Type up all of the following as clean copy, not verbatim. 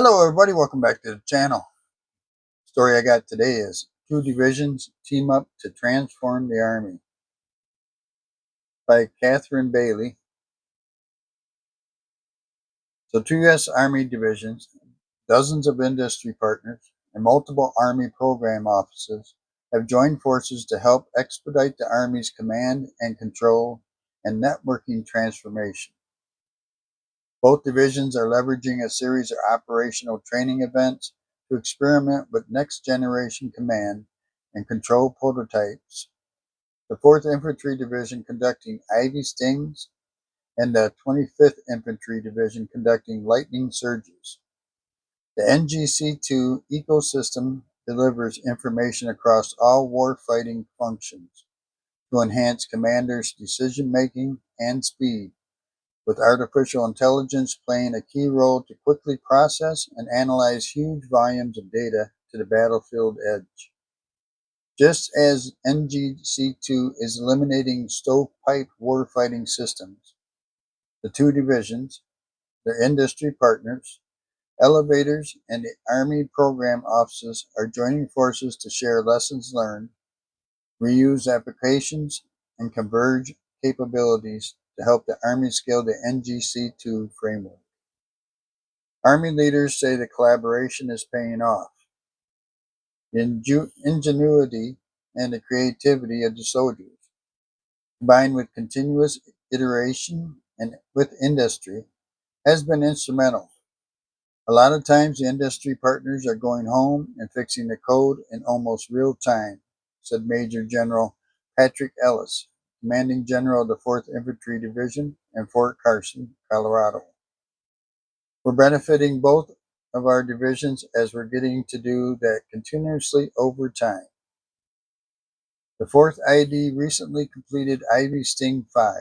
Hello everybody, welcome back to the channel. Story I got today is Two Divisions Team Up to Transform the Army by Catherine Bailey. So two U.S. Army divisions, dozens of industry partners, and multiple Army program offices have joined forces to help expedite the Army's command and control and networking transformation. Both divisions are leveraging a series of operational training events to experiment with next-generation command and control prototypes. The 4th Infantry Division conducting Ivy Stings and the 25th Infantry Division conducting Lightning Surges. The NGC-2 ecosystem delivers information across all warfighting functions to enhance commanders' decision-making and speed, with artificial intelligence playing a key role to quickly process and analyze huge volumes of data to the battlefield edge. Just as NGC-2 is eliminating stovepipe warfighting systems, the two divisions, their industry partners, elevators, and the Army program offices are joining forces to share lessons learned, reuse applications, and converge capabilities to help the Army scale the NGC-2 framework. Army leaders say the collaboration is paying off. The ingenuity and the creativity of the soldiers, combined with continuous iteration and with industry, has been instrumental. A lot of times the industry partners are going home and fixing the code in almost real time, said Major General Patrick Ellis, Commanding General of the 4th Infantry Division in Fort Carson, Colorado. We're benefiting both of our divisions as we're getting to do that continuously over time. The 4th ID recently completed Ivy Sting 5,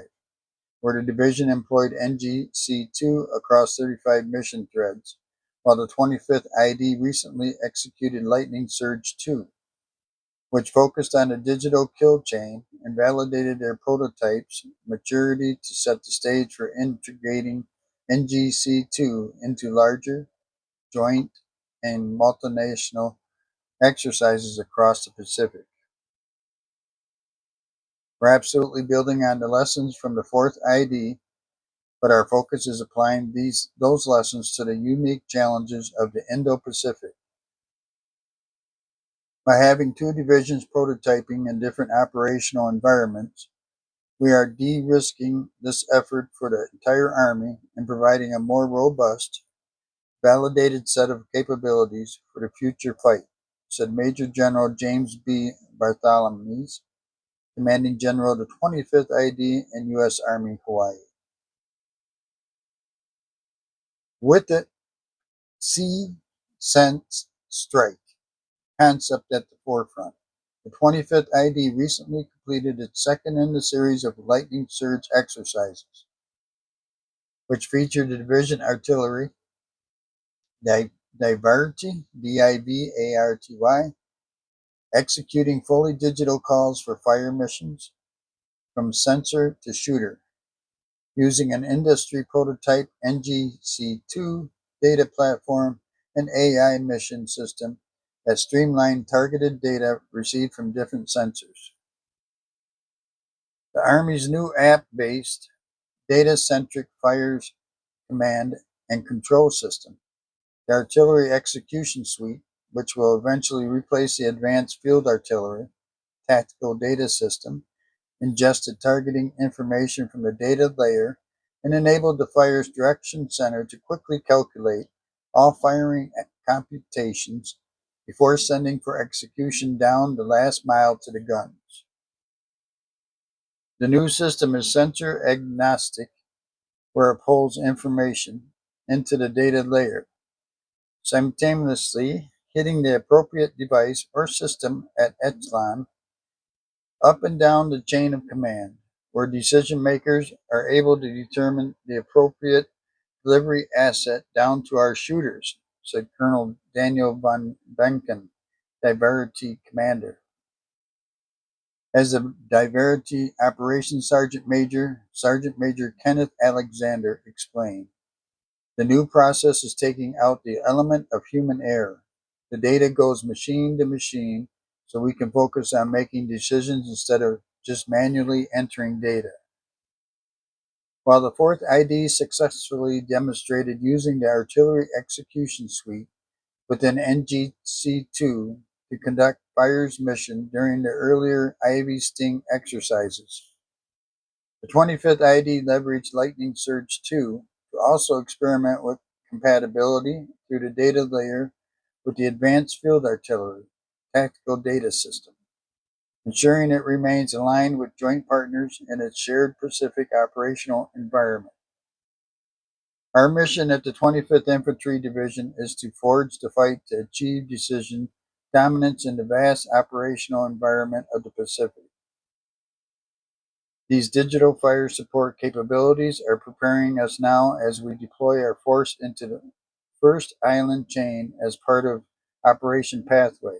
where the division employed NGC-2 across 35 mission threads, while the 25th ID recently executed Lightning Surge 2, which focused on the digital kill chain and validated their prototypes' maturity to set the stage for integrating NGC-2 into larger, joint, and multinational exercises across the Pacific. We're absolutely building on the lessons from the 4th ID, but our focus is applying those lessons to the unique challenges of the Indo-Pacific. By having two divisions prototyping in different operational environments, we are de-risking this effort for the entire Army and providing a more robust, validated set of capabilities for the future fight, said Major General James B. Barthelmess, Commanding General of the 25th ID in U.S. Army Hawaii. With it, see, sense, strike concept at the forefront. The 25th ID recently completed its second in the series of Lightning Surge exercises, which featured the division artillery, Diverty, D-I-V-A-R-T-Y, executing fully digital calls for fire missions from sensor to shooter, using an industry prototype NGC-2 data platform and AI mission system that streamlined targeted data received from different sensors. The Army's new app-based, data-centric fires command and control system, the Artillery Execution Suite, which will eventually replace the Advanced Field Artillery Tactical Data System, ingested targeting information from the data layer and enabled the Fire's Direction Center to quickly calculate all firing computations before sending for execution down the last mile to the guns. The new system is sensor agnostic, where it pulls information into the data layer, simultaneously hitting the appropriate device or system at echelon up and down the chain of command, where decision makers are able to determine the appropriate delivery asset down to our shooters, said Colonel Daniel von Benken, Diverty Commander. As the Diverty Operations Sergeant Major Kenneth Alexander explained, The new process is taking out the element of human error. The data goes machine to machine so we can focus on making decisions instead of just manually entering data. While the fourth ID successfully demonstrated using the artillery execution suite within NGC-2 to conduct fire's mission during the earlier Ivy Sting exercises. The 25th ID leveraged Lightning Surge 2 to also experiment with compatibility through the data layer with the Advanced Field Artillery Tactical Data System, ensuring it remains aligned with joint partners in its shared Pacific operational environment. Our mission at the 25th Infantry Division is to forge the fight to achieve decision dominance in the vast operational environment of the Pacific. These digital fire support capabilities are preparing us now as we deploy our force into the first island chain as part of Operation Pathway,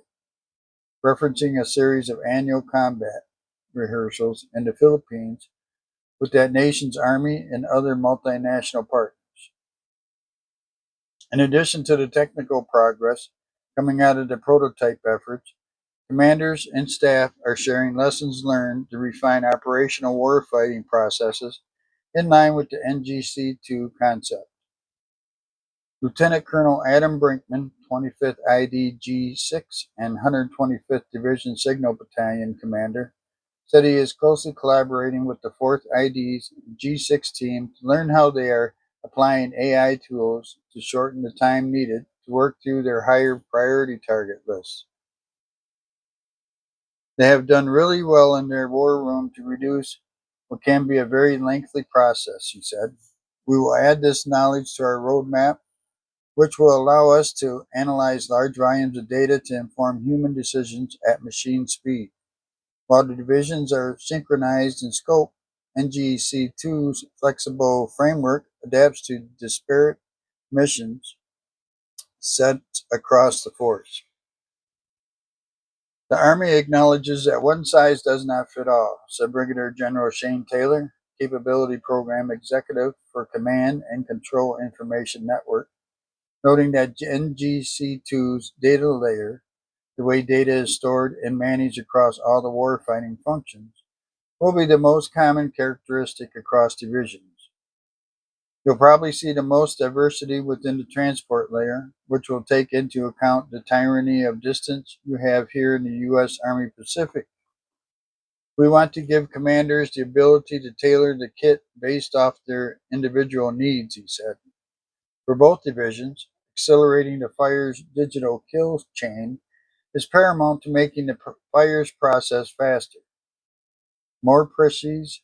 referencing a series of annual combat rehearsals in the Philippines with that nation's army and other multinational partners. In addition to the technical progress coming out of the prototype efforts, commanders and staff are sharing lessons learned to refine operational warfighting processes in line with the NGC-2 concept. Lieutenant Colonel Adam Brinkman, 25th IDG-6 and 125th Division Signal Battalion Commander, said he is closely collaborating with the 4th ID's G6 team to learn how they are applying AI tools to shorten the time needed to work through their higher priority target lists. They have done really well in their war room to reduce what can be a very lengthy process, he said. We will add this knowledge to our roadmap, which will allow us to analyze large volumes of data to inform human decisions at machine speed. While the divisions are synchronized in scope, NGC-2's flexible framework adapts to disparate missions set across the force. The Army acknowledges that one size does not fit all, said Brigadier General Shane Taylor, Capability Program Executive for Command and Control Information Network, noting that NGC-2's data layer, the way data is stored and managed across all the warfighting functions, will be the most common characteristic across divisions. You'll probably see the most diversity within the transport layer, which will take into account the tyranny of distance you have here in the U.S. Army Pacific. We want to give commanders the ability to tailor the kit based off their individual needs, he said. For both divisions, accelerating the fire's digital kill chain is paramount to making the fire's process faster, more precise,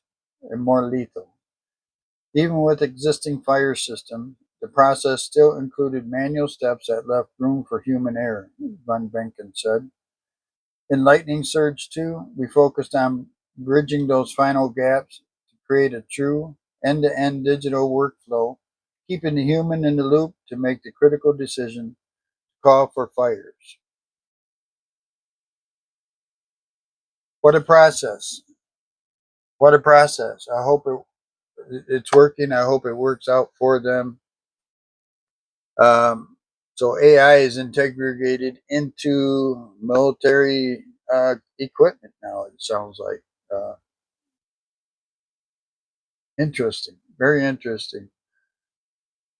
and more lethal. Even with existing fire systems, the process still included manual steps that left room for human error, Von Benken said. In Lightning Surge 2, we focused on bridging those final gaps to create a true end-to-end digital workflow, keeping the human in the loop to make the critical decision to call for fires. What a process. What a process. I hope it's working. I hope it works out for them. So AI is integrated into military equipment now, it sounds like. Interesting. Very interesting.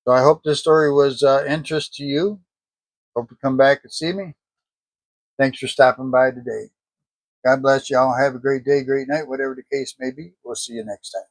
So I hope this story was interest to you. Hope you come back and see me. Thanks for stopping by today. God bless y'all. Have a great day, great night, whatever the case may be. We'll see you next time.